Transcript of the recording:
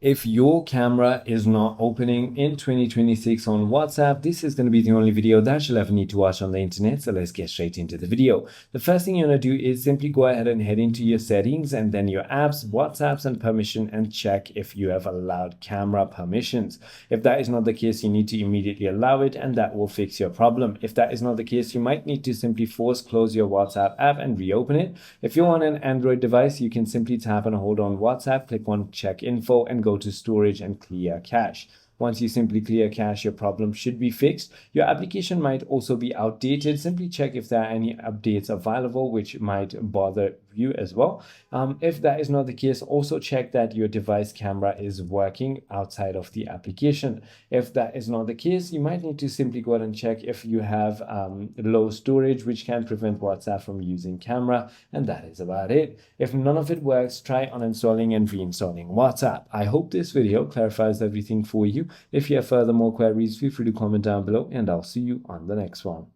If your camera is not opening in 2026 on WhatsApp, this is going to be the only video that you'll ever need to watch on the internet. So let's get straight into the video. The first thing you want to do is simply go ahead and head into your settings and then your apps, WhatsApps and permission, and check if you have allowed camera permissions. If that is not the case, you need to immediately allow it and that will fix your problem. If that is not the case, you might need to simply force close your WhatsApp app and reopen it. If you're on an Android device, you can simply tap and hold on WhatsApp, click on check info and go to storage and clear cache. Once you simply clear cache, your problem should be fixed. Your application might also be outdated. Simply check if there are any updates available, which might bother you as well. If that is not the case, also check that your device camera is working outside of the application. If that is not the case, you might need to simply go ahead and check if you have low storage, which can prevent WhatsApp from using camera, and that is about it. If none of it works, try uninstalling and reinstalling WhatsApp. I hope this video clarifies everything for you. If you have further more queries, feel free to comment down below and I'll see you on the next one.